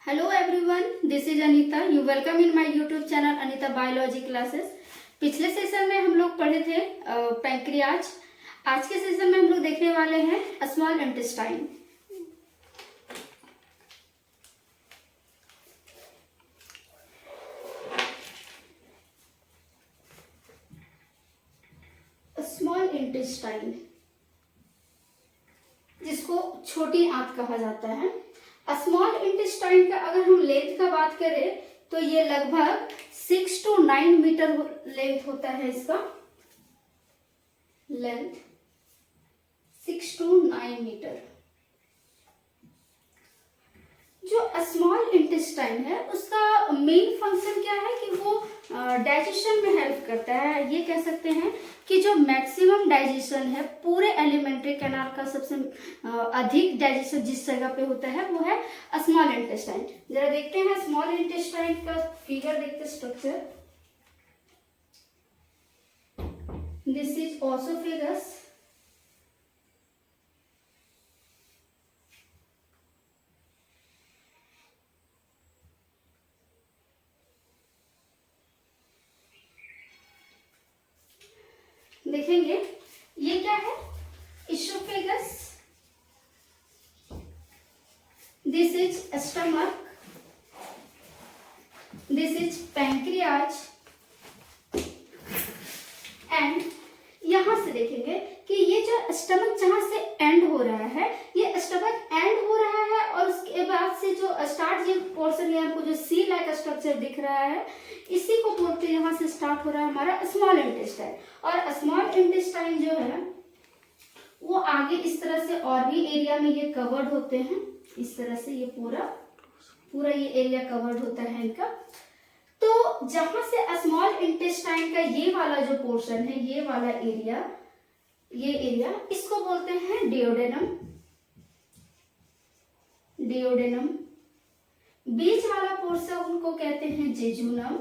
Hello everyone, this is Anita. You welcome in my YouTube channel Anita Biology Classes. पिछले session में हम लोग पढ़े थे पैंक्रियाज। आज के सेशन में हम लोग देखने वाले हैं स्मॉल इंटेस्टाइन। स्मॉल इंटेस्टाइन जिसको छोटी आंत कहा जाता है। स्मॉल इंटेस्टाइन का अगर हम लेंथ का बात करें तो ये लगभग 6 to 9 मीटर लेंथ होता है। इसका लेंथ 6 to 9 मीटर। जो स्मॉल इंटेस्टाइन है उसका मेन फंक्शन क्या है कि वो डाइजेशन में हेल्प करता है। ये कह सकते हैं कि जो मैक्सिमम डाइजेशन है पूरे एलिमेंट्री कैनाल का, सबसे अधिक डाइजेशन जिस जगह पे होता है वो है स्मॉल इंटेस्टाइन। जरा देखते हैं स्मॉल इंटेस्टाइन का फिगर, देखते स्ट्रक्चर। This is oesophagus. देखेंगे ये क्या है, oesophagus. This is stomach, this is pancreas and यहां से देखेंगे कि ये जो स्टमक जहां से एंड हो रहा है, ये स्टमक एंड हो रहा है और उसके बाद से जो स्टार्ट ये पोर्शन है हमको जो सी लाइक स्ट्रक्चर दिख रहा है, इसी को बोलते हैं, यहां से स्टार्ट हो रहा है हमारा स्मॉल इंटेस्टाइन। और स्मॉल इंटेस्टाइन जो है वो आगे इस तरह से और भी एरिया में ये कवर्ड होते हैं। इस तरह से ये पूरा ये एरिया कवर्ड होता है इनका। तो जहां से स्मॉल इंटेस्टाइन का ये वाला जो पोर्शन है, ये वाला एरिया, ये एरिया इसको बोलते हैं डियोडेनम। डियोडेनम। बीच वाला पोर्शन उनको कहते हैं जेजुनम।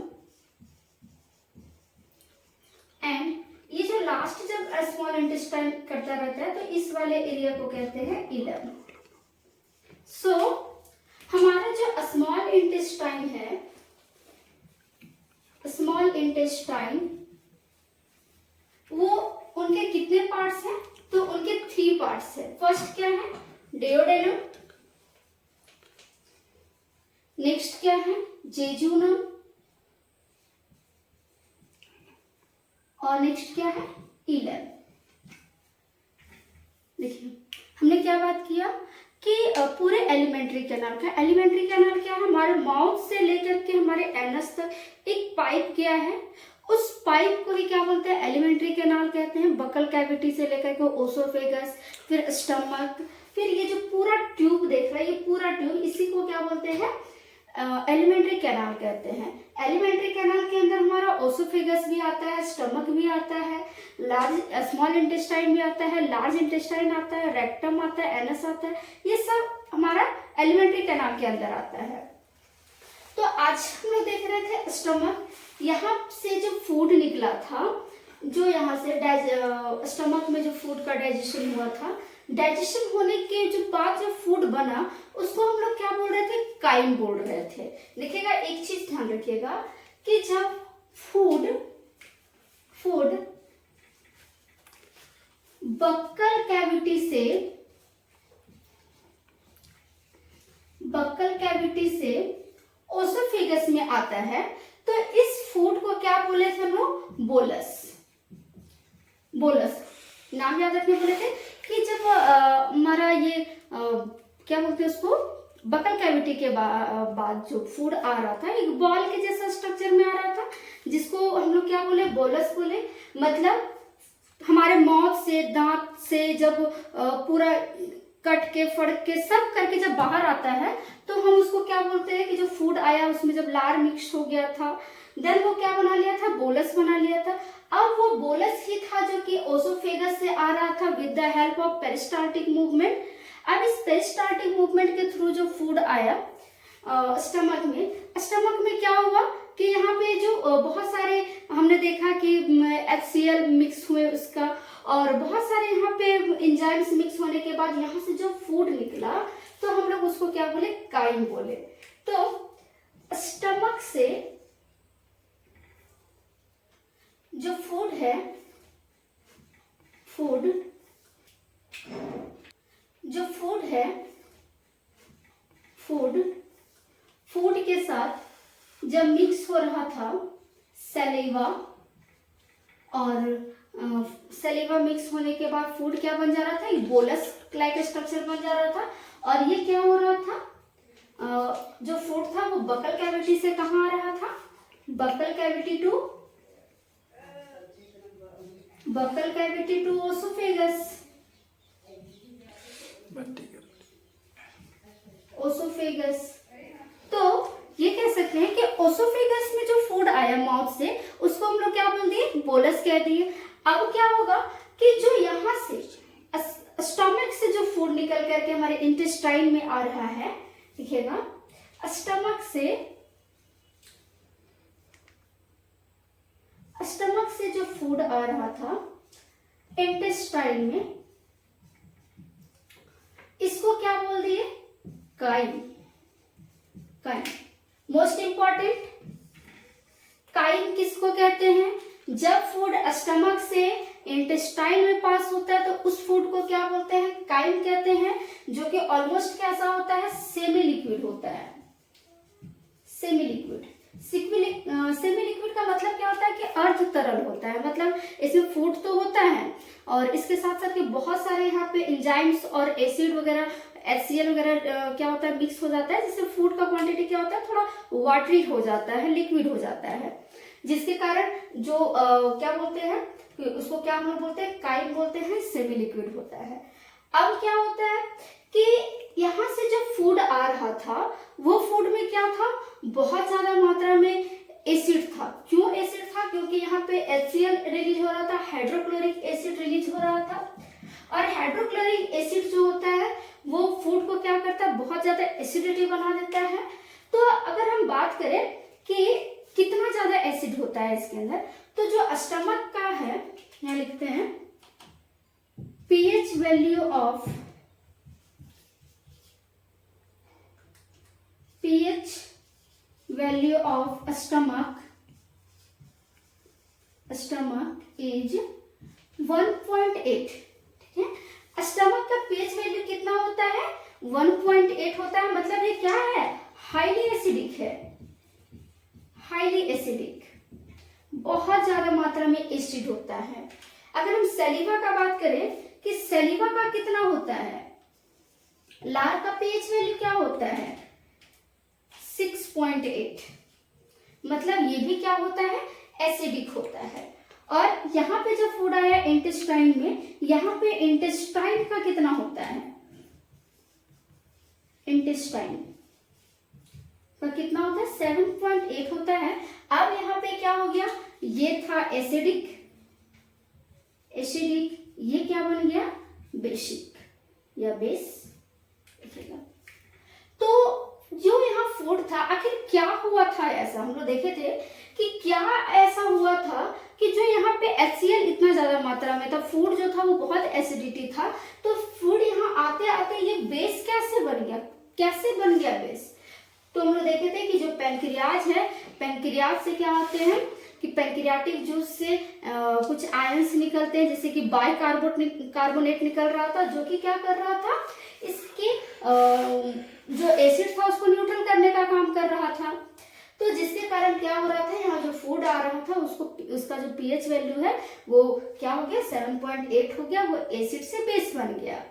एंड ये जो लास्ट जब स्मॉल इंटेस्टाइन करता रहता है तो इस वाले एरिया को कहते हैं इलम। सो हमारा जो स्मॉल इंटेस्टाइन है, स्मॉल इंटेस्टाइन, वो उनके कितने पार्ट्स हैं? तो उनके 3 पार्ट्स हैं। फर्स्ट क्या है? डियोडेनम। नेक्स्ट क्या है? जेजुनम। और नेक्स्ट क्या है? इलम। देखिए हमने क्या बात किया कि पूरे एलिमेंट्री कैनाल का, एलिमेंट्री कैनाल क्या है, हमारे माउथ से लेकर के हमारे एनस तक एक पाइप गया है। उस पाइप को भी क्या बोलते हैं? एलिमेंट्री कैनाल कहते हैं। बकल कैविटी से लेकर के ओसोफेगस, फिर स्टमक, फिर ये जो पूरा ट्यूब देख रहा है, ये पूरा ट्यूब, इसी को क्या बोलते हैं? एलिमेंट्री कैनाल कहते हैं। एलिमेंट्री कैनाल के अंदर हमारा ओसोफेगस भी आता है, स्टमक भी आता है, लार्ज स्मॉल इंटेस्टाइन भी आता है, लार्ज इंटेस्टाइन आता है, रेक्टम आता है, एनस आता है। ये सब हमारा एलिमेंट्री कैनाल के अंदर आता है। तो आज हम लोग देख रहे थे स्टमक। यहाँ से जो फूड निकला था, जो यहाँ से स्टमक में जो फूड का डाइजेशन हुआ था, डाइजेशन होने के जो बाद जो फूड बना उसको हम लोग क्या बोल रहे थे? काइम बोल रहे थे। देखिएगा एक चीज ध्यान रखिएगा कि जब फूड बक्कल कैविटी से ओसोफेगस में आता है तो इस फूड को क्या बोले थे हम लोग? बोलस। बोलस नाम याद रखने बोले थे कि जब हमारा ये क्या बोलते हैं उसको, बकल कैविटी के बाद जो फूड आ रहा था, एक बॉल के जैसा स्ट्रक्चर में आ रहा था, जिसको हम लोग क्या बोले? बोलस बोले। मतलब हमारे माउथ से, दांत से जब पूरा कट के, फड़क के, सब करके जब बाहर आता है तो हम उसको क्या बोलते हैं कि जो फूड आया उसमें जब लार मिक्स हो गया था, देन वो क्या बना लिया था? बोलस बना लिया था। अब वो बोलस ही था जो कि ओसोफेगस से आ रहा था with the help of peristaltic movement. अब इस पेरिस्टाल्टिक मूवमेंट के थ्रू जो फूड आया स्टमक में क्या हुआ कि यहाँ पे जो बहुत सारे हमने देखा कि HCl मिक्स हुए उसका, और बहुत सारे यहाँ पे एंजाइम्स मिक्स होने के बाद यहाँ से जो फूड निकला तो हम लोग उसको क्या बोले, काइम बोले। तो स्टमक से जो फूड है, फूड के साथ जब मिक्स हो रहा था सलीवा, और सलीवा मिक्स होने के बाद फूड क्या बन जा रहा था, एक बोलस लाइक स्ट्रक्चर बन जा रहा था। और ये क्या हो रहा था, जो फूड था वो बकल कैविटी से कहाँ आ रहा था, बकल कैविटी टू ओसोफेगस। तो ये कह सकते हैं कि ओसोफेगस में जो फूड आया माउथ से, उसको हम लोग क्या बोल दिए, बोलस कह दिए। अब क्या होगा कि जो यहाँ से स्टमक से जो फूड निकल करके हमारे इंटेस्टाइन में आ रहा है, देखिएगा, स्टमक से जो फूड आ रहा था इंटेस्टाइन में, इसको क्या बोल दिए, काइम। मोस्ट इंपॉर्टेंट, काइम किसको कहते हैं, जब फूड स्टमक से इंटेस्टाइन में पास होता है तो उस फूड को क्या बोलते हैं, काइम कहते हैं, जो कि ऑलमोस्ट कैसा होता है, सेमी लिक्विड होता है। सेमी लिक्विड का मतलब क्या होता है कि अर्ध तरल होता है, मतलब इसमें फूड तो होता है और इसके साथ साथ बहुत सारे यहाँ पे एंजाइम्स और एसिड वगैरह, HCl वगैरह क्या होता है, मिक्स हो जाता है, जिससे फूड का क्वांटिटी क्या होता है, थोड़ा वाटरी हो जाता है, लिक्विड हो जाता है, जिसके कारण जो क्या बोलते हैं, उसको क्या हम लोग बोलते हैं, काइम बोलते हैं, सेमी लिक्विड होता है। अब क्या होता है कि यहाँ से जब फूड आ रहा था, वो फूड में क्या था, बहुत ज्यादा मात्रा में एसिड था। क्यों एसिड था, क्योंकि यहाँ पे HCl रिलीज हो रहा था, हाइड्रोक्लोरिक एसिड रिलीज हो रहा था। और हाइड्रोक्लोरिक एसिड जो होता है वो फूड को क्या करता है, बहुत ज्यादा एसिडिटी बना देता है। तो अगर हम बात करें कि कितना ज्यादा एसिड होता है इसके अंदर, तो जो स्टमक का है, यहाँ लिखते हैं pH value of stomach is 1.8। ठीक है, स्टमक का pH वैल्यू कितना होता है, 1.8 होता है। मतलब ये क्या है, हाईली एसिडिक है, हाईली एसिडिक, बहुत ज्यादा मात्रा में एसिड होता है। अगर हम सलीवा का बात करें कि सलीवा का कितना होता है, लार का pH वैल्यू क्या होता है, 6.8। मतलब ये भी क्या होता है, एसिडिक होता है। और यहाँ पे जब फूड आया इंटेस्टाइन में, यहाँ पे इंटेस्टाइन का कितना होता है, इंटेस्टाइन का कितना होता है, 7.8 होता है। अब यहाँ पे क्या हो गया, ये था एसिडिक, ये क्या बन गया, बेसिक या बेस। तो जो यहाँ फूड था, आखिर क्या हुआ था ऐसा, हम लोग देखे थे कि क्या ऐसा हुआ था कि जो यहाँ पे HCl इतना ज्यादा मात्रा में था, फूड जो था वो बहुत एसिडिटी था, तो फूड यहाँ आते आते ये बेस कैसे बन गया बेस। तो हम लोग देखे थे कि जो पैंक्रियाज है, पैंक्रियाज से क्या आते हैं कि पैंक्रियाटिक जूस से कुछ आयंस निकलते हैं, जैसे कि बाइकार्बोनेट निकल रहा था, जो कि क्या कर रहा था, इसके जो एसिड था उसको न्यूट्रल करने का काम कर रहा था। तो जिसके कारण क्या हो रहा था, यहाँ जो फूड आ रहा था उसका जो pH वैल्यू है वो क्या हो गया, 7.8 हो गया, वो एसिड से बेस बन गया।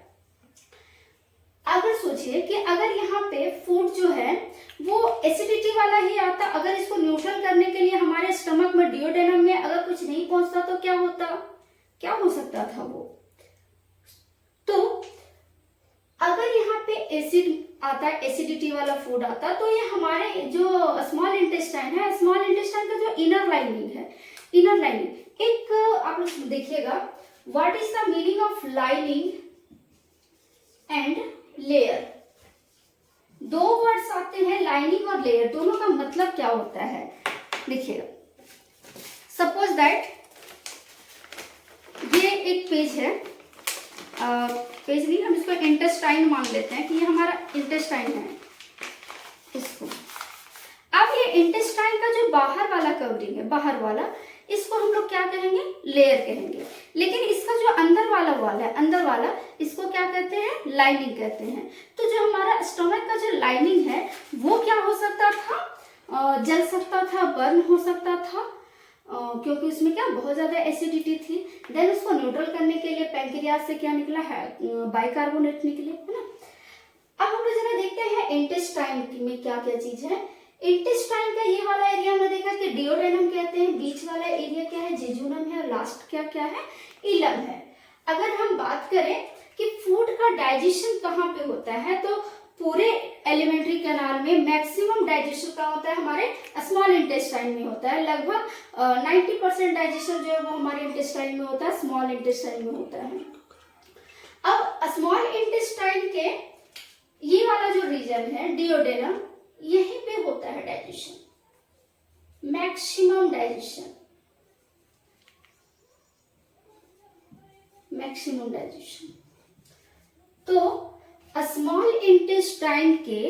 अगर सोचिए कि अगर यहाँ पे फूड जो है वो एसिडिटी वाला ही आता, अगर इसको न्यूट्रल करने के लिए हमारे स्टमक में, डियोडेनम में अगर कुछ नहीं पहुंचता तो क्या होता, क्या हो सकता था वो। तो अगर यहाँ पे एसिड आता, एसिडिटी वाला फूड आता, तो ये हमारे जो स्मॉल इंटेस्टाइन है, स्मॉल इंटेस्टाइन का जो इनर लाइनिंग एक, आप लोग देखिएगा, what is the meaning of lining and layer. दो वर्ड्स आते हैं, लाइनिंग और लेयर, दोनों का मतलब क्या होता है, देखिएगा। सपोज दैट ये एक पेज है, पेज नहीं, हम इसको इंटेस्टाइन मान लेते हैं कि ये हमारा इंटेस्टाइन है इसको। अब ये इंटेस्टाइन का जो बाहर वाला कवरिंग है, बाहर वाला, इसको हम लोग क्या कहेंगे, लेयर कहेंगे। लेकिन इसका जो अंदर वाला वॉल है, अंदर वाला, इसको क्या कहते हैं, लाइनिंग कहते हैं। तो जो हमारा स्टमक का जो लाइनिंग है वो क्या हो सकता था, जल सकता था, बर्न हो सकता था, क्योंकि उसमें क्या बहुत ज्यादा एसिडिटी थी। देन उसको न्यूट्रल करने के लिए पैंक्रियाज से क्या निकला है, बाइकार्बोनेट निकले, है ना। अब हम लोग जरा देखते हैं इंटेस्टाइन में क्या क्या चीज है। इंटेस्टाइन का ये वाला एरिया हमने देखा कि डिओडेनम कहते हैं, बीच वाला एरिया क्या है, जेजुनम है, लास्ट क्या है, इलम है। अगर हम बात करें कि फूड का डाइजेशन कहाँ पे होता है, तो पूरे एलिमेंट्री कैनाल में मैक्सिमम डाइजेशन कहाँ होता है, हमारे स्मॉल इंटेस्टाइन में होता है। लगभग 90% डाइजेशन जो है वो हमारे इंटेस्टाइन में होता है, स्मॉल इंटेस्टाइन में होता है। अब स्मॉल इंटेस्टाइन के ये वाला जो रीजन है डिओडेनम, यहीं पे होता है digestion, maximum digestion, maximum digestion. तो स्मॉल इंटेस्टाइन के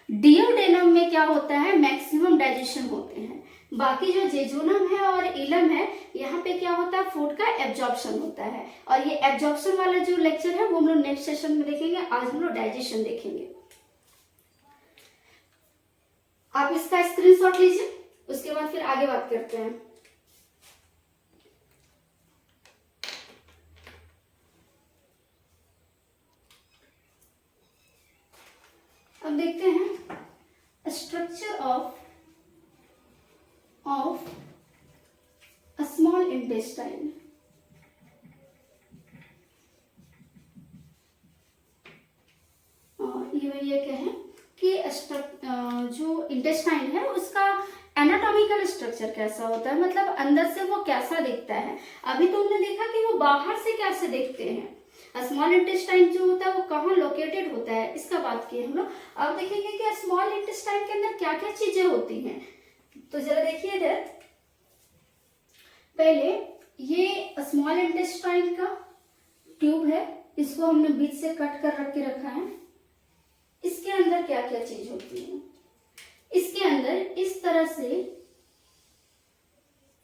डिओडेनम में क्या होता है, मैक्सिमम डाइजेशन होते हैं। बाकी जो जेजुनम है और इलम है, यहाँ पे क्या होता है, फूड का एब्जॉर्प्शन होता है। और ये एब्जॉर्प्शन वाला जो लेक्चर है वो हम लोग नेक्स्ट सेशन में देखेंगे। आज हम लोग डाइजेशन देखेंगे। आप इसका स्क्रीनशॉट लीजिए, उसके बाद फिर आगे बात करते हैं। अब देखते हैं structure of a small intestine. ये क्या है कि जो इंटेस्टाइन है उसका एनाटॉमिकल स्ट्रक्चर कैसा होता है, मतलब अंदर से वो कैसा दिखता है। अभी तो हमने देखा कि वो बाहर से कैसे दिखते हैं। स्मॉल इंटेस्टाइन जो होता है वो कहाँ लोकेटेड होता है, इसका बात की हम लोग। अब देखेंगे कि स्मॉल इंटेस्टाइन के अंदर क्या क्या चीजें होती हैं। तो जरा देखिए इधर, पहले ये स्मॉल इंटेस्टाइन का ट्यूब है, इसको हमने बीच से कट कर रख के रखा है। इसके अंदर क्या क्या चीज होती है, इसके अंदर इस तरह से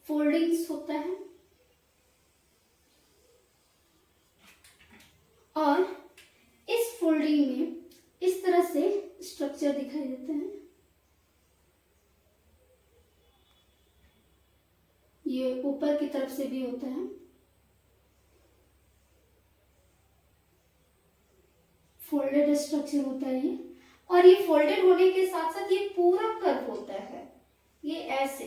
फोल्डिंग्स होता है और इस फोल्डिंग में इस तरह से स्ट्रक्चर दिखाई देते हैं। ये ऊपर की तरफ से भी होता है, फोल्डेड स्ट्रक्चर होता है ये। और ये फोल्डेड होने के साथ साथ ये पूरा कर्व होता है, ये ऐसे।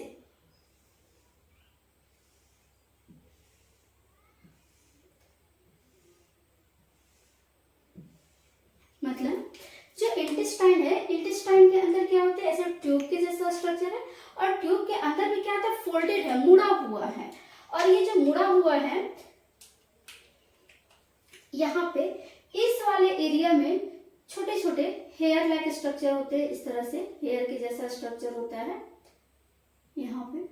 मतलब जो इंटेस्टाइन है, इंटेस्टाइन के अंदर क्या होता है, ऐसा ट्यूब के जैसा स्ट्रक्चर है और ट्यूब के अंदर भी क्या होता है, फोल्डेड है, मुड़ा हुआ है। और ये जो मुड़ा हुआ है, यहाँ पे इस वाले एरिया में छोटे छोटे हेयर लाइक स्ट्रक्चर होते हैं, इस तरह से हेयर के जैसा स्ट्रक्चर होता है यहाँ पे,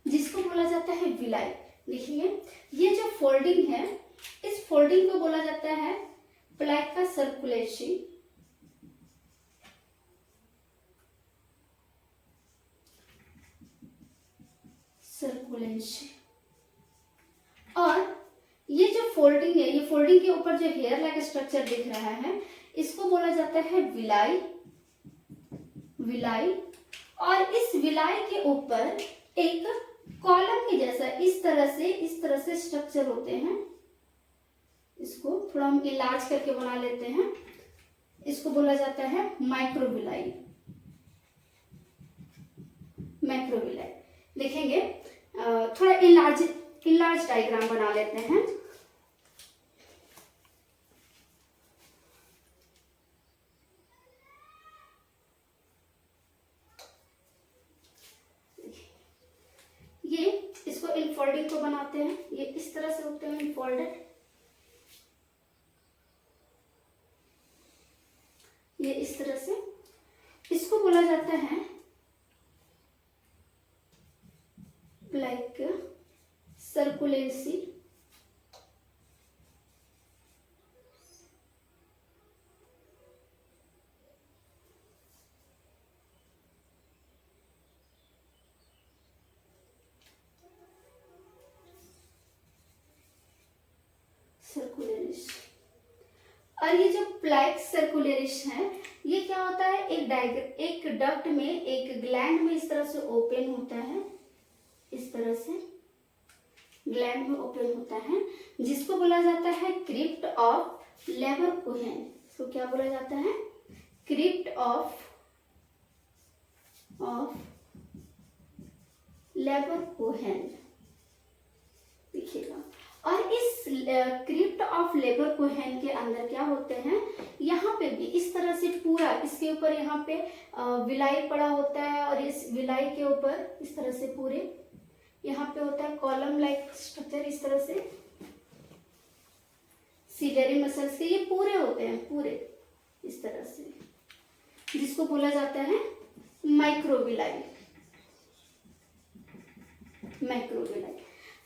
जिसको बोला जाता है विलाई। देखिए ये जो फोल्डिंग है, इस फोल्डिंग को बोला जाता है प्लेका सर्कुलेशी। और ये जो फोल्डिंग है, ये फोल्डिंग के ऊपर जो हेयर लाइक स्ट्रक्चर दिख रहा है, इसको बोला जाता है विलाई, विलाई। और इस विलाई के ऊपर एक कॉलम के जैसा इस तरह से स्ट्रक्चर होते हैं। इसको थोड़ा हम इलाज करके बना लेते हैं, इसको बोला जाता है माइक्रोविलाई, माइक्रोविलाई। देखेंगे थोड़ा इलाज डायग्राम बना लेते हैं। ये इसको इनफोल्डिंग को बनाते हैं, ये इस तरह से होते हैं इनफोल्डेड, ये इस तरह से। इसको बोला जाता है लाइक सर्कुलेंसी सर्कुलरिस। और ये जो प्लेक्स सर्कुलरिस है, ये क्या होता है, एक डक्ट में, एक ग्लैंड में इस तरह से ओपन होता है, इस तरह से ग्लैंड में ओपन होता है, जिसको बोला जाता है क्रिप्ट ऑफ लेबरकोहेन। इसको क्या बोला जाता है, क्रिप्ट ऑफ लेबरकोहेन, देखिएगा। और इस क्रिप्ट ऑफ लेबरकोहेन के अंदर क्या होते हैं, यहाँ पे भी इस तरह से पूरा, इसके ऊपर यहाँ पे विलाई पड़ा होता है, और इस विलाई के ऊपर इस तरह से पूरे यहाँ पे होता है कॉलम लाइक स्ट्रक्चर, इस तरह से सीलियरी मसल्स के ये पूरे होते हैं, पूरे इस तरह से, जिसको बोला जाता है माइक्रोविलाई।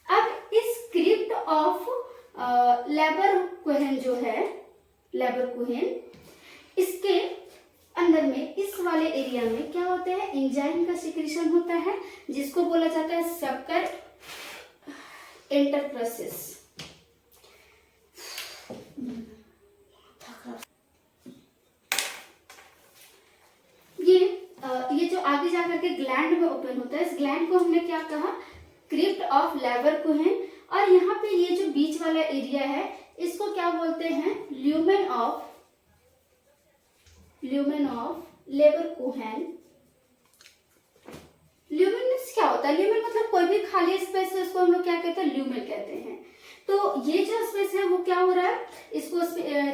अब इस क्रिप्ट ऑफ लेबरकोहेन जो है, लेबरकोहेन, इसके अंदर में इस वाले एरिया में क्या होता है, एंजाइम का सिक्रीशन होता है, जिसको बोला जाता है शक्कर इंटरप्रोसेस। ये जो आगे जाकर के ग्लैंड में ओपन होता है, इस ग्लैंड को हमने क्या कहा, क्रिप्ट ऑफ लेबरकोहेन। और यहाँ पे ये जो बीच वाला एरिया है, इसको क्या बोलते हैं, ल्यूमेन ऑफ लेबरकोहेन। ल्यूमेन क्या होता है, ल्यूमेन मतलब कोई भी खाली स्पेस है, उसको हम लोग क्या कहते हैं, ल्यूमेन कहते हैं। तो ये जो स्पेस है वो क्या हो रहा है, इसको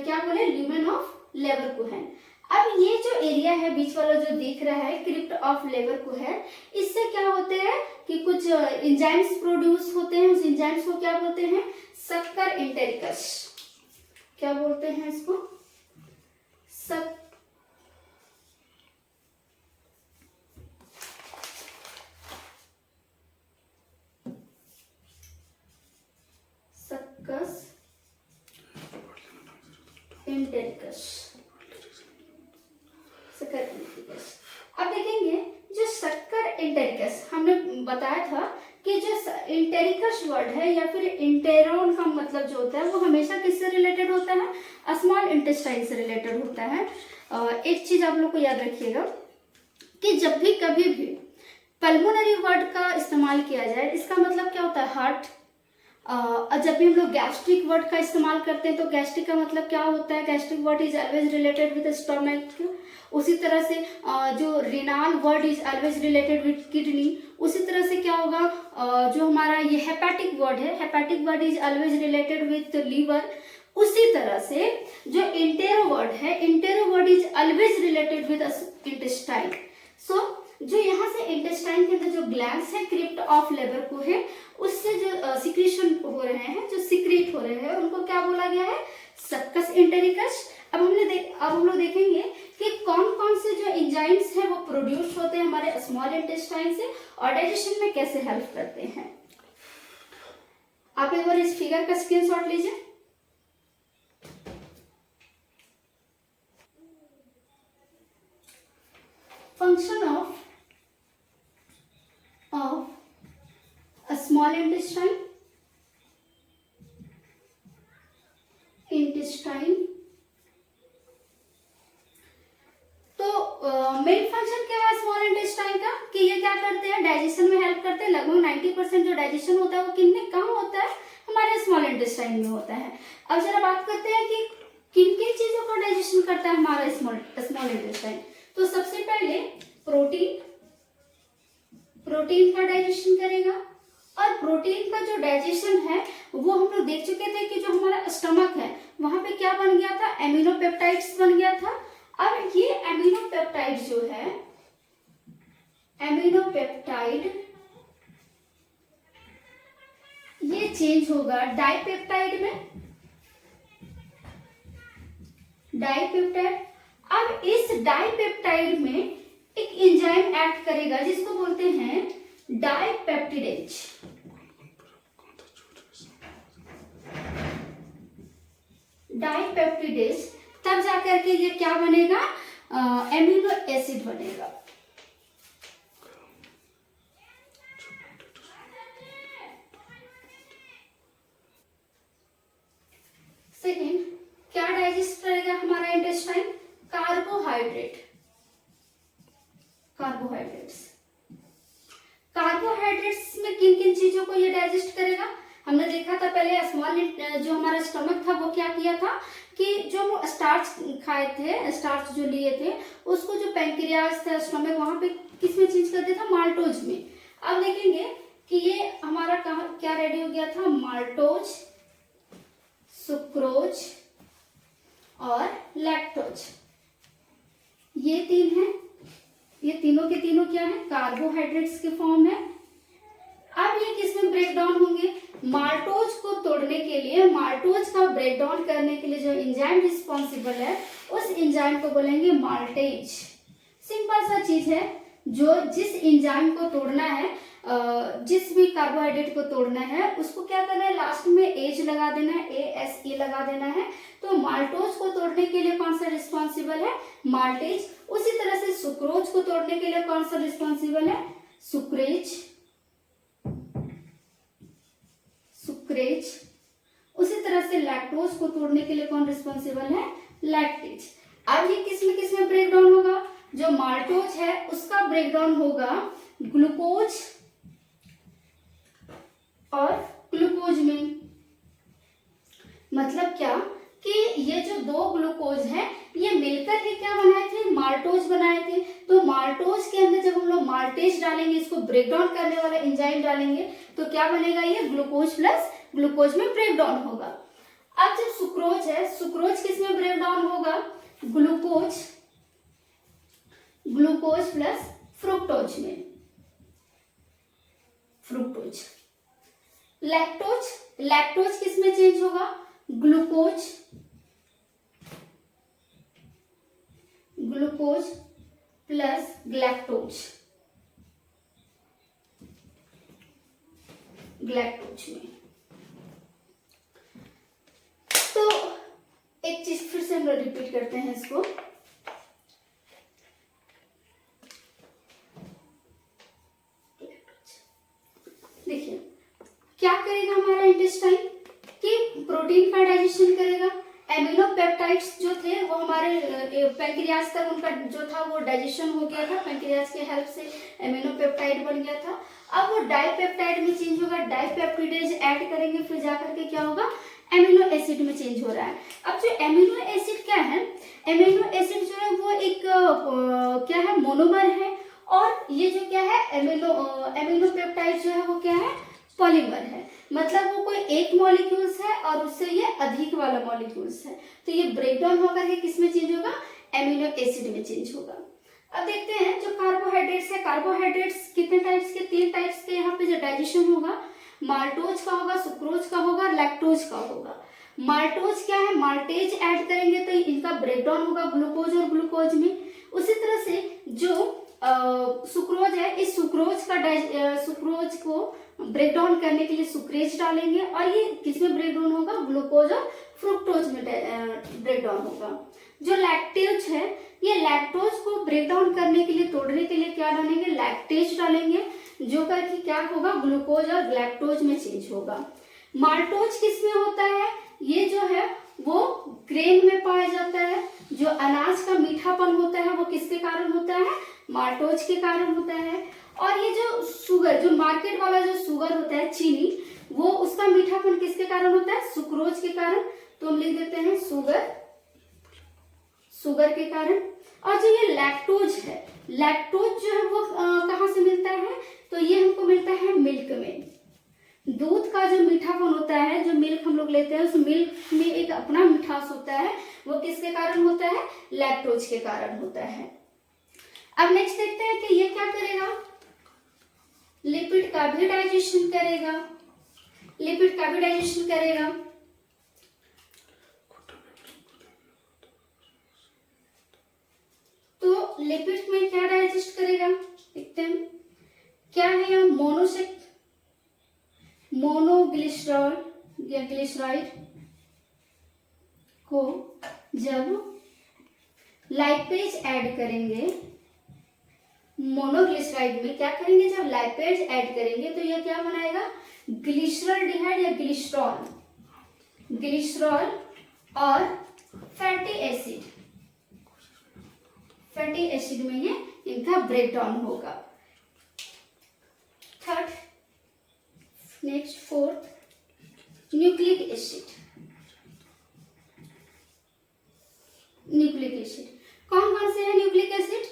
क्या बोले, ल्यूमेन ऑफ लेबरकोहेन। अब ये जो एरिया है बीच वाला जो दिख रहा है, क्रिप्ट ऑफ लेबरकोहेन, इससे क्या होते हैं कि कुछ एंजाइम्स प्रोड्यूस होते हैं, उस एंजाइम्स को क्या बोलते हैं, शक्कर इंटेरिकस। क्या बोलते हैं इसको, सक्कस इंटेरिकस, शक्कर इंटेरिकस। अब देखेंगे जो शक्कर इंटेरिकस हमने बताया था कि जो इंटेरिकस वर्ड है या फिर इंटेरोन का मतलब जो होता है वो हमेशा किससे रिलेटेड होता है, स्मॉल इंटेस्टाइन से रिलेटेड होता है। एक चीज आप लोग को याद रखिएगा कि जब भी कभी भी पल्मोनरी वर्ड का इस्तेमाल किया जाए, इसका मतलब क्या होता है, हार्ट। जब भी हम लोग गैस्ट्रिक वर्ड का इस्तेमाल करते हैं तो गैस्ट्रिक का मतलब क्या होता है, gastric word is always related with stomach. उसी तरह से जो renal word is always related with kidney. उसी तरह से क्या होगा, जो हमारा ये हेपेटिक वर्ड है, hepatic word is always related with liver. उसी तरह से जो इंटेरो वर्ड है, entero word is always related with intestine. So जो यहाँ से इंटेस्टाइन के अंदर जो ग्लैंड्स है क्रिप्ट ऑफ लेबरकोहेन, उससे जो सिक्रीशन हो रहे हैं, जो सिक्रीट हो रहे हैं, उनको क्या बोला गया है, सक्कस इंटेरिकस। अब हम लोग देखेंगे कि कौन कौन से जो एंजाइम्स हैं वो प्रोड्यूस होते हैं हमारे स्मॉल इंटेस्टाइन से और डाइजेशन में कैसे हेल्प करते हैं। आप एक बार इस फिगर का स्क्रीनशॉट लीजिए। फंक्शन ऑफ स्मॉल इंटेस्टाइन तो मेन फंक्शन क्या है स्मॉल इंटेस्टाइन का, कि ये क्या करते हैं, डाइजेशन में हेल्प करते हैं। लगभग 90% जो डाइजेशन होता है वो किन में कहाँ होता है, हमारे स्मॉल इंटेस्टाइन में होता है। अब जरा बात करते हैं कि किन किन चीजों का डाइजेशन करता है हमारा स्मॉल इंटेस्टाइन। तो सबसे पहले प्रोटीन का डाइजेशन करेगा। और प्रोटीन का जो डाइजेशन है वो हम लोग देख चुके थे कि जो हमारा स्टमक है वहां पे क्या बन गया था, एमिनोपेप्टाइड्स बन गया था। अब ये एमिनोपेप्टाइड जो है, एमिनोपेप्टाइड ये चेंज होगा डाइपेप्टाइड में, डाइपेप्टाइड। अब इस डाइपेप्टाइड में एक एंजाइम एक्ट करेगा जिसको बोलते हैं डाइपेप्टिडेज। डाइपेप्टिडेज तब जाकर के ये क्या बनेगा, एमिनो एसिड बनेगा। डाइजेस्ट करेगा हमारा इंटेस्टाइन? Carbohydrate, carbohydrates. कार्बोहाइड्रेट्स में किन किन चीजों को ये डाइजेस्ट करेगा? हमने देखा था पहले स्मॉल जो हमारा स्टमक था वो क्या किया था कि जो हम स्टार्च खाए थे, स्टार्च जो लिए थे, उसको जो पैंक्रियाज था स्टमक वहां पे किस में चेंज कर दिया था? माल्टोज में। अब देखेंगे कि ये हमारा कहाँ क्या रेडी हो गया था? माल्टोज, सुक्रोज और लैक्टोज, ये तीन है। ये तीनों के तीनों क्या है? कार्बोहाइड्रेट्स के फॉर्म है। अब ये किस में ब्रेक डाउन होंगे? माल्टोज को तोड़ने के लिए, माल्टोज का ब्रेक डाउन करने के लिए जो एंजाइम रिस्पॉन्सिबल है उस एंजाइम को बोलेंगे माल्टेज। सिंपल सा चीज है, जो जिस एंजाइम को तोड़ना है, जिस भी कार्बोहाइड्रेट को तोड़ना है उसको क्या करना है? लास्ट में एज लगा देना है, ASE लगा देना है। तो माल्टोज को तोड़ने के लिए कौन सा रिस्पॉन्सिबल है? माल्टेज। उसी तरह से सुक्रोज को तोड़ने के लिए कौन सा रिस्पॉन्सिबल है? Sucrase, sucrase. उसी तरह से लैक्टोज को तोड़ने के लिए कौन रिस्पॉन्सिबल है? लैक्टेज। अब ये किस में ब्रेक डाउन होगा? जो माल्टोज है उसका ब्रेक डाउन होगा ग्लूकोज और ग्लूकोज में। मतलब क्या कि ये जो दो ग्लूकोज है ये मिलकर के क्या बनाए थे? माल्टोज बनाए थे। तो माल्टोज के अंदर जब हम लोग माल्टेज डालेंगे, इसको ब्रेक डाउन करने वाला एंजाइम डालेंगे, तो क्या बनेगा? ये ग्लूकोज प्लस ग्लूकोज में ब्रेक डाउन होगा। अब जब सुक्रोज है, सुक्रोज किस में ब्रेक डाउन होगा? ग्लूकोज, ग्लूकोज प्लस फ्रुक्टोज में, फ्रुक्टोज। लैक्टोज, लैक्टोज किस में चेंज होगा? Glucose, glucose plus galactose, galactose में। तो एक चीज फिर से हम लोग रिपीट करते हैं इसको। देखिए क्या करेगा हमारा इंटेस्टाइन कि प्रोटीन का डाइजेशन करेगा। एमिनो पेप्टाइड्स जो थे वो हमारे पैंक्रियाज तक उनका जो था वो डाइजेशन हो गया था, पैंक्रियाज के हेल्प से एमिनो पेप्टाइड बन गया था। अब वो डाइपेप्टाइड में चेंज होगा, डाइपेप्टिडेज ऐड करेंगे, फिर जाकर के क्या होगा? एमिनो एसिड में चेंज हो रहा है। अब जो एमिनो एसिड क्या है? एमिनो एसिड जो है वो एक क्या है? मोनोमर है। और ये जो क्या है? एमिनो पेप्टाइड जो है वो क्या है? पॉलीमर है। मतलब वो कोई एक मॉलिक्यूल्स है और उससे ये अधिक वाला मॉलिक्यूल्स है। तो ये ब्रेकडाउन होकर के किस में चेंज होगा? एमिनो एसिड में चेंज होगा। अब देखते हैं जो कार्बोहाइड्रेट्स है, कार्बोहाइड्रेट्स कितने टाइप्स के? 3 टाइप्स के यहाँ पे जो डाइजेशन होगा, माल्टोज का होगा, सुक्रोज का होगा, लैक्टोज का होगा। माल्टोज क्या है? माल्टेज ऐड करेंगे तो इनका ब्रेकडाउन होगा ग्लूकोज और ग्लूकोज में। उसी तरह से जो सुक्रोज है, इस सुक्रोज का सुक्रोज को ब्रेक डाउन करने के लिए सुक्रेज डालेंगे और ये किसमें ब्रेक डाउन होगा? ग्लूकोज और फ्रुक्टोज में ब्रेक डाउन होगा। जो लैक्टेज है, ये लैक्टोज को ब्रेक डाउन करने के लिए, तोड़ने के लिए क्या डालेंगे? लैक्टेज डालेंगे, जो करके क्या होगा? ग्लूकोज और लैक्टोज में चेंज होगा। माल्टोज किसमें होता है? ये जो है वो ग्रेन में पाया जाता है। जो अनाज का मीठापन होता है वो किसके कारण होता है? माल्टोज के कारण होता है। और ये जो शुगर, जो मार्केट वाला जो शुगर होता है, चीनी, वो उसका मीठापन किसके कारण होता है? सुक्रोज के कारण। तो हम लिख देते हैं शुगर, शुगर के कारण। और जो ये लैक्टोज है, लैक्टोज जो है वो कहाँ से मिलता है? तो ये हमको मिलता है मिल्क में। दूध का जो मीठापन होता है, जो मिल्क हम लोग लेते हैं, उस मिल्क में एक अपना मिठास होता है, वो किसके कारण होता है? लैक्टोज के कारण होता है। अब नेक्स्ट देखते हैं कि ये क्या करेगा? लिपिड का भी डाइजेशन करेगा, लिपिड का भी डाइजेशन करेगा। तो लिपिड में क्या डाइजेस्ट करेगा? देखते हैं क्या है यहाँ? मोनोग्लिसरॉल या ग्लिसराइड को जब लाइपेज ऐड करेंगे, मोनोग्लिसराइड में क्या करेंगे? जब लाइपेज ऐड करेंगे तो यह क्या बनाएगा? ग्लिसरॉल्डिहाइड या ग्लिसरॉल, ग्लिसरॉल और फैटी एसिड, फैटी एसिड में ये इनका ब्रेकडाउन होगा। Third, next fourth, nucleic acid. Nucleic acid कौन कौन से है न्यूक्लिक एसिड?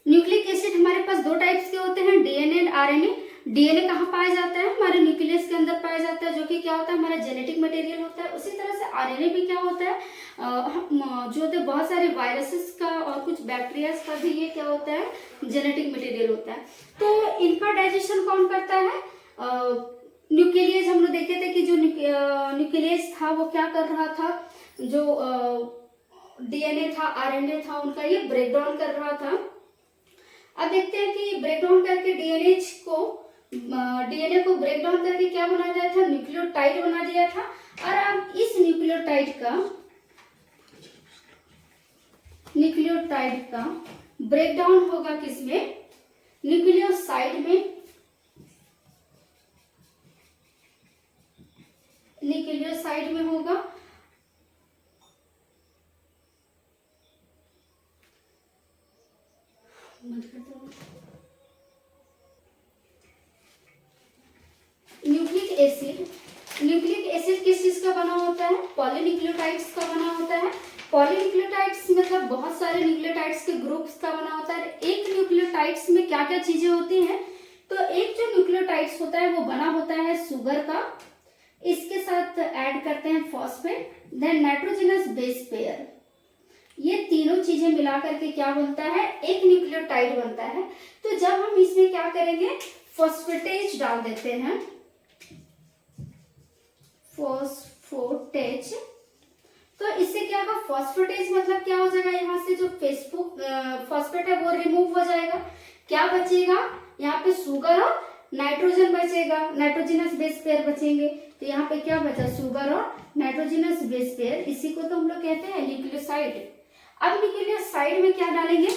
न्यूक्लिक एसिड हमारे पास दो टाइप्स के होते हैं, डीएनए एंड आरएनए। डीएनए कहाँ पाया जाता है? हमारे न्यूक्लियस के अंदर पाया जाता है, जो कि क्या होता है, हमारा जेनेटिक मटेरियल होता है। उसी तरह से आरएनए भी क्या होता है, जो होते हैं बहुत सारे वायरसेस का और कुछ बैक्टीरियाज का भी ये क्या होता है, जेनेटिक मटेरियल होता है। तो इनका डाइजेशन कौन करता है? न्यूक्लियस हम लोग देखे थे कि जो न्यूक्लियस था वो क्या कर रहा था, जो डीएनए था, आरएनए था, उनका ये ब्रेकडाउन कर रहा था। अब देखते हैं कि ब्रेकडाउन करके डीएनए को ब्रेकडाउन करके क्या बना दिया था, न्यूक्लियोटाइड बना दिया था। और अब इस न्यूक्लियोटाइड का ब्रेकडाउन होगा किसमें? न्यूक्लियोसाइड में। न्यूक्लियोसाइड में होगा। न्यूक्लिक एसिड किस चीज का बना होता है? पॉलीन्यूक्लियोटाइड्स का बना होता है। पॉलीन्यूक्लियोटाइड्स मतलब बहुत सारे न्यूक्लियोटाइड्स के ग्रुप्स का बना होता है। एक न्यूक्लियोटाइड्स में क्या क्या चीजें होती हैं? तो एक जो न्यूक्लियोटाइड्स होता है वो बना होता है शुगर का, इसके साथ ऐड करते हैं phosphate, then nitrogenous base pair. ये तीनों चीजें मिला करके क्या बनता है? एक न्यूक्लियोटाइड बनता है। तो जब हम इसमें क्या करेंगे, फॉस्फेटेज डाल देते हैं, फॉस्फेटेज, तो इससे क्या होगा, फॉस्फेटेज मतलब क्या हो जाएगा, यहाँ से जो फॉस्फेट है वो रिमूव हो जाएगा। क्या बचेगा? यहाँ पे शुगर और नाइट्रोजन बचेगा, नाइट्रोजनस बेस पेयर बचेंगे। तो यहाँ पे क्या बचा? शुगर और नाइट्रोजनस बेस पेयर, इसी को तो हम लोग कहते हैं न्यूक्लियोसाइड। अब न्यूक्लियोसाइड में क्या डालेंगे?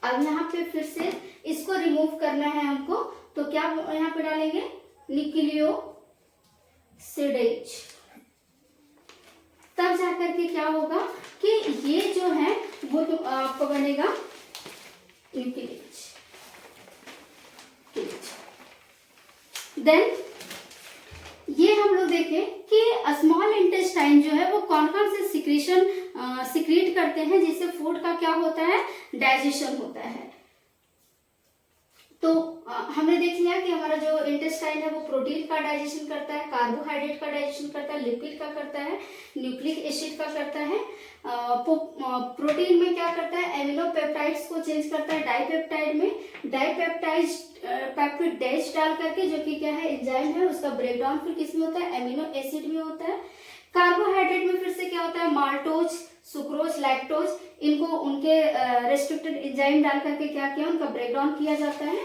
अब यहाँ पे फिर से इसको रिमूव करना है हमको, तो क्या यहाँ पे डालेंगे? न्यूक्लियोसिडेज। तब जाकर के क्या होगा कि ये जो है वो आपको बनेगा न्यूक्लियस। देन ये हम लोग देखें कि स्मॉल इंटेस्टाइन जो है वो कौन कौन से सिक्रीट करते हैं, जिससे फूड का क्या होता है, डाइजेशन होता है। तो हमने देख लिया कि हमारा जो इंटेस्टाइन है वो प्रोटीन का डाइजेशन करता है, कार्बोहाइड्रेट का डाइजेशन करता है, लिपिड का करता है, न्यूक्लिक एसिड का करता है। प्रोटीन में क्या करता है, एमिनो पेप्टाइड्स को चेंज करता है डाइपेप्टाइड में, पेप्टिडेज डाल करके, जो कि क्या है, एंजाइम है, उसका ब्रेकडाउन फिर किस में होता है, एमिनो एसिड में होता है। कार्बोहाइड्रेट में फिर से क्या होता है, माल्टोज, सुक्रोज, लैक्टोज, इनको उनके रेस्ट्रिक्टेड एंजाइम डाल करके क्या किया, उनका ब्रेकडाउन किया जाता है।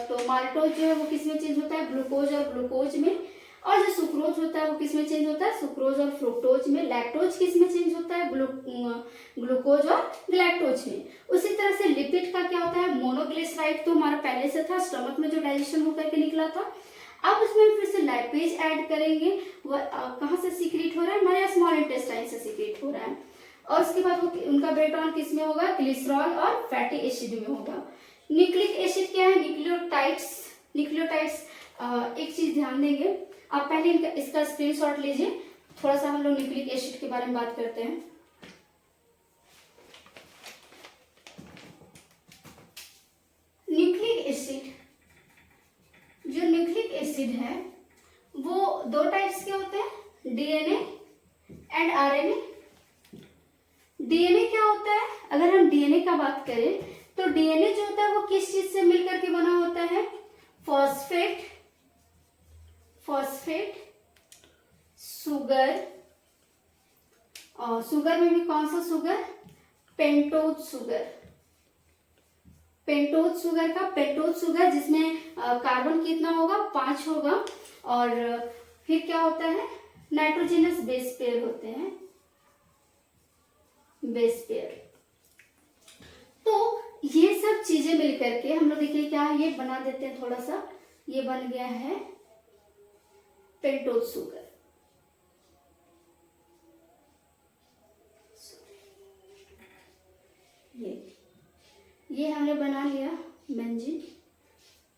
तो माल्टोज जो है वो किस में चेंज होता है, ग्लूकोज और ग्लूकोज में। और जो सुक्रोज होता है वो किस में चेंज होता है, सुक्रोज और फ्रुक्टोज में। लैक्टोज किस में चेंज होता है, ग्लूकोज और ग्लैक्टोज में। उसी तरह से लिपिड का क्या होता है, मोनोग्लिसराइड तो हमारा पहले से था, स्टमक में जो डाइजेशन होकर के निकला था। अब उसमें फिर से लाइपेज ऐड करेंगे, वह कहाँ से सीक्रेट हो रहा है, हमारे स्मॉल इंटेस्टाइन से सीक्रेट हो रहा है। और उसके बाद उनका ब्रेकडाउन किस में होगा, ग्लिसरॉल और फैटी एसिड में होगा। न्यूक्लिक एसिड क्या है, न्यूक्लियोटाइड्स। एक चीज ध्यान देंगे, आप पहले इसका स्क्रीनशॉट लीजिए, थोड़ा सा हम लोग न्यूक्लिक एसिड के बारे में बात करते हैं। न्यूक्लिक एसिड, जो न्यूक्लिक एसिड है वो दो टाइप्स के होते हैं, डीएनए एंड आरएनए। डीएनए क्या होता है, अगर हम डीएनए का बात करें तो डीएनए जो होता है वो किस चीज से मिलकर के बना होता है, फॉस्फेट, शुगर, और शुगर में भी कौन सा शुगर, पेंटोज शुगर, जिसमें कार्बन कितना होगा, 5 होगा। और फिर क्या होता है, नाइट्रोजनस बेस पेयर होते हैं, बेस पेयर। तो ये सब चीजें मिलकर के हम लोग देखिए क्या ये बना देते हैं, थोड़ा सा ये बन गया है पेंटोज शुगर। ये हमने बना लिया बेंजीन।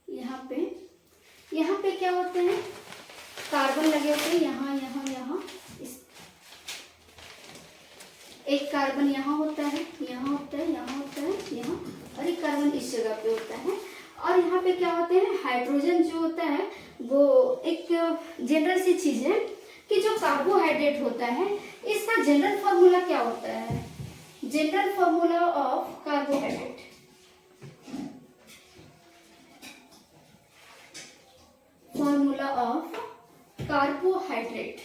यहाँ पे क्या होते हैं, कार्बन लगे होते हैं, यहाँ यहाँ यहाँ, एक कार्बन यहाँ होता है, यहाँ होता है, यहाँ होता है, यहाँ, और एक कार्बन इस जगह पे होता है। और यहाँ पे क्या होते हैं, हाइड्रोजन जो होता है वो एक जनरल सी चीज है कि जो कार्बोहाइड्रेट होता है इसका जनरल फॉर्मूला क्या होता है, general formula of carbohydrate, formula of carbohydrate,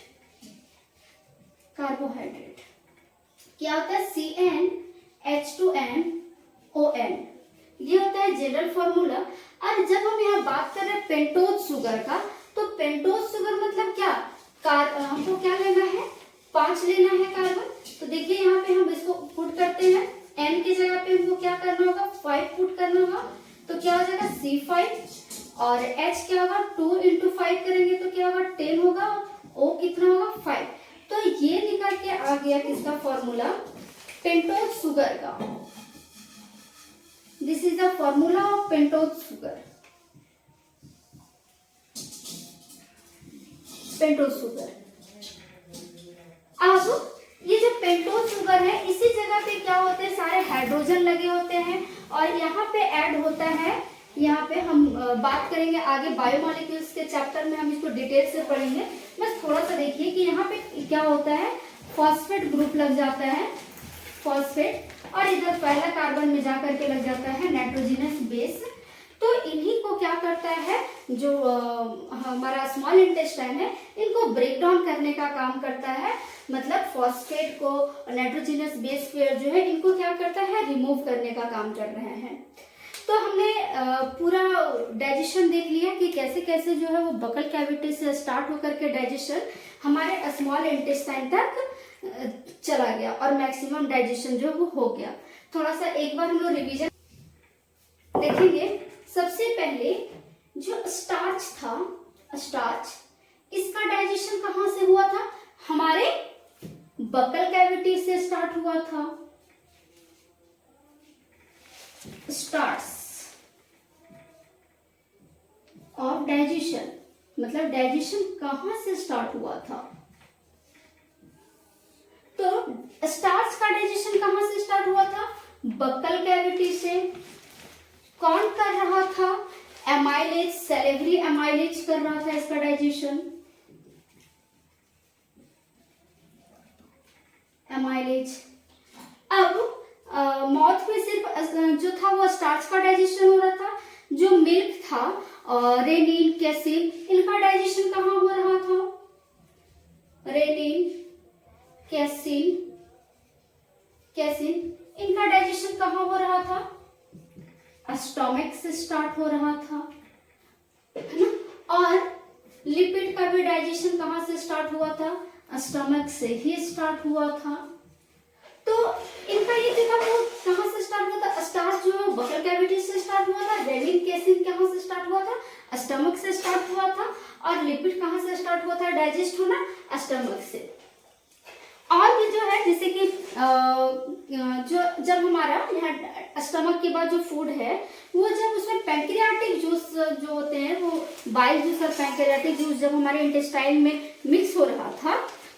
carbohydrate क्या होता है, CnH2nOn, ये होता है जनरल फॉर्मूला। और जब हम यहाँ बात कर रहे हैं पेंटोज शुगर का, तो पेंटोज शुगर मतलब क्या, हमको क्या लेना है, 5 लेना है कार्बन। तो देखिए यहाँ पे हम इसको पुट करते हैं, N की जगह पे हमको क्या करना होगा, 5 पुट करना होगा, तो क्या हो जाएगा C5, और H क्या होगा, 2 × 5 करेंगे तो क्या होगा, 10 होगा, O कितना होगा, 5। तो ये निकल के आ गया किसका फॉर्मूला, पेंटोज शुगर का। This is the formula of pentose sugar, pentose sugar. अब ये जो पेंटोज शुगर है, इसी जगह पे क्या होते हैं, सारे हाइड्रोजन लगे होते हैं, और यहाँ पे ऐड होता है, यहाँ पे हम बात करेंगे आगे बायोमॉलिक्यूल्स के चैप्टर में, हम इसको डिटेल से पढ़ेंगे। बस थोड़ा सा देखिए कि यहाँ पे क्या होता है, फॉस्फेट ग्रुप लग जाता है, फॉस्फेट, और इधर पहला कार्बन में जाकर के लग जाता है नाइट्रोजनस बेस। तो इन्हीं को क्या करता है, जो हमारा स्मॉल इंटेस्टाइन है, इनको ब्रेक डाउन करने का काम करता है, मतलब फॉस्फेट को, नाइट्रोजनस बेस पेयर जो है, इनको क्या करता है, रिमूव करने का काम कर रहे हैं। तो हमने पूरा डाइजेशन देख लिया कि कैसे कैसे जो है वो बकल कैविटी से स्टार्ट होकर के डाइजेशन हमारे स्मॉल इंटेस्टाइन तक चला गया, और मैक्सिमम डाइजेशन जो वो हो गया। थोड़ा सा एक बार हम लोग रिवीजन देखेंगे। सबसे पहले जो स्टार्च था, स्टार्च, इसका डाइजेशन कहाँ से हुआ था, हमारे बकल कैविटी से स्टार्ट हुआ था। स्टार्ट्स ऑफ डाइजेशन, मतलब डाइजेशन कहां से स्टार्ट हुआ था, तो स्टार्च का डाइजेशन कहां से स्टार्ट हुआ था, बकल कैविटी से। कौन कर रहा था, एमाइलेज, सेलेवरी एमाइलेज कर रहा था इसका डाइजेशन, एमाइलेज। अब माउथ में सिर्फ जो था वो स्टार्च का डाइजेशन हो रहा था, जो मिल्क था, रेनिन, कैसिन, इनका डाइजेशन कहाँ हो रहा था, रेनिन, कैसिन, इनका डाइजेशन कहाँ हो रहा था, स्टोमक से स्टार्ट हो रहा था, है ना। और लिपिड का भी डाइजेशन कहाँ से स्टार्ट हुआ था, स्टोमक से ही स्टार्ट हुआ था। तो इनका ये जो था वो कहाँ से स्टार्ट हुआ था, स्टार्च जो है बकल कैविटी से स्टार्ट हुआ था, रेनिन, कैसिन कहाँ से स्टार्ट हुआ था, स्टमक से स्टार्ट हुआ था, और लिपिड कहाँ से स्टार्ट हुआ था डाइजेस्ट होना, स्टमक से। और भी जो है जैसे कि जो जब हमारा यहाँ स्टमक के बाद जो फूड है, वो जब उसमें पैंक्रियाटिक जूस जो होते हैं, वो बाइल जूस और पैंक्रियाटिक जूस जब हमारे इंटेस्टाइन में मिक्स हो रहा था,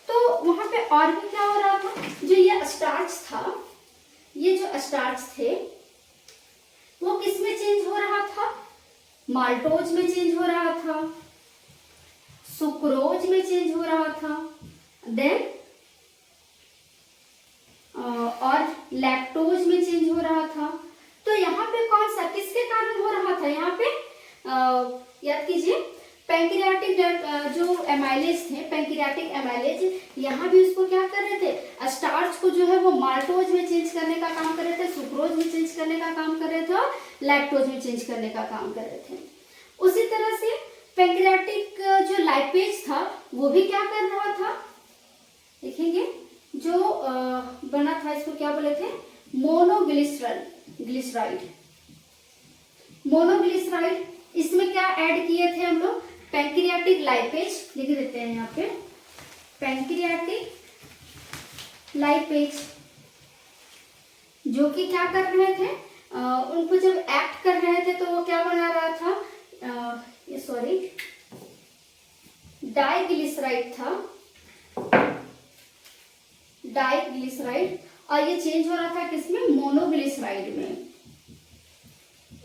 तो वहां पे और भी क्या हो रहा था, जो ये स्टार्च था, ये जो स्टार्च थे वो किस में चेंज हो रहा था, माल्टोज में चेंज हो रहा था, सुक्रोज में चेंज हो रहा था, देन और लैक्टोज में चेंज हो रहा था। तो यहाँ पे कौन सा किसके कारण हो रहा था, यहाँ पे याद कीजिए पैंक्रियाटिक जो एमाइलेज थे, पैंक्रियाटिक एमाइलेज, यहाँ भी उसको क्या कर रहे थे, स्टार्च को जो है वो माल्टोज में चेंज करने का काम कर रहे थे, सुक्रोज में चेंज करने का काम कर रहे थे, और लैक्टोज में चेंज करने का काम कर रहे थे। उसी तरह से पैंक्रियाटिक जो लाइपेज था वो भी क्या कर रहा था, देखेंगे जो बना था, इसको क्या बोले थे, मोनोग्लिसराइड। मोनोग्लिसराइड, इसमें क्या ऐड किए थे हम लोग, पैंक्रियाटिक लाइपेज, लिख देते हैं यहाँ पे, पैंक्रियाटिक लाइपेज, जो कि क्या कर रहे थे, उनको जब एक्ट कर रहे थे तो वो क्या बना रहा था, ये सॉरी डाइग्लिसराइड था, डाइग्लिसराइड, और ये चेंज हो रहा था किसमें, मोनोग्लिसराइड में,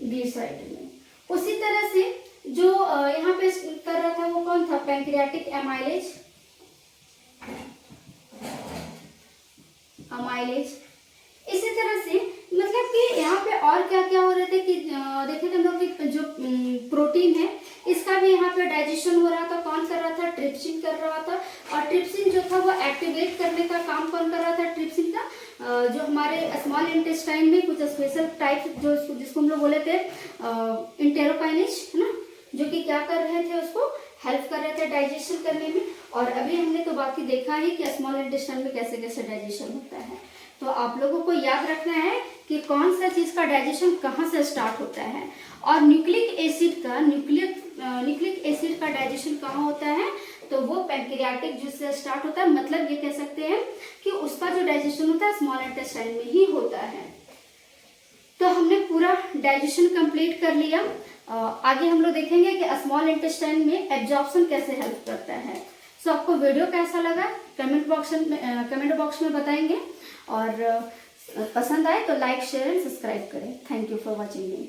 ग्लिसराइड में। उसी तरह से जो यहाँ पे कर रहा था वो कौन था, पैंक्रियाटिक एमाइलेज, अमाइलेज। इसी तरह से मतलब कि यहाँ पे और क्या क्या हो रहे थे कि देखे थे हम लोग कि जो प्रोटीन है इसका भी यहाँ पे डाइजेशन हो रहा था, कौन कर रहा था, ट्रिप्सिन कर रहा था। और ट्रिप्सिन जो था वो एक्टिवेट करने का काम कौन कर रहा था, ट्रिप्सिन का, जो हमारे स्मॉल इंटेस्टाइन में कुछ स्पेशल टाइप जो जिसको हम लोग बोले थे इंटेरोकाइनेज, है ना, जो कि क्या कर रहे थे, उसको हेल्प कर रहे थे डाइजेशन करने में। और अभी हमने तो बाकी देखा ही कि स्मॉल इंटेस्टाइन में कैसे कैसे डाइजेशन होता है। तो आप लोगों को याद रखना है कि कौन सा चीज का डाइजेशन कहाँ से स्टार्ट होता है। और न्यूक्लिक एसिड का डाइजेशन कहाँ होता है, तो वो पैंक्रियाटिक जूस से स्टार्ट होता है। मतलब ये कह सकते हैं कि उसका जो डाइजेशन होता है स्मॉल इंटेस्टाइन में ही होता है। तो हमने पूरा डाइजेशन कंप्लीट कर लिया। आगे हम लोग देखेंगे कि स्मॉल इंटेस्टाइन में एब्जॉर्प्शन कैसे हेल्प करता है। सो आपको वीडियो कैसा लगा कमेंट बॉक्स में बताएंगे, और पसंद आए तो लाइक शेयर एंड सब्सक्राइब करें। Thank you for watching me.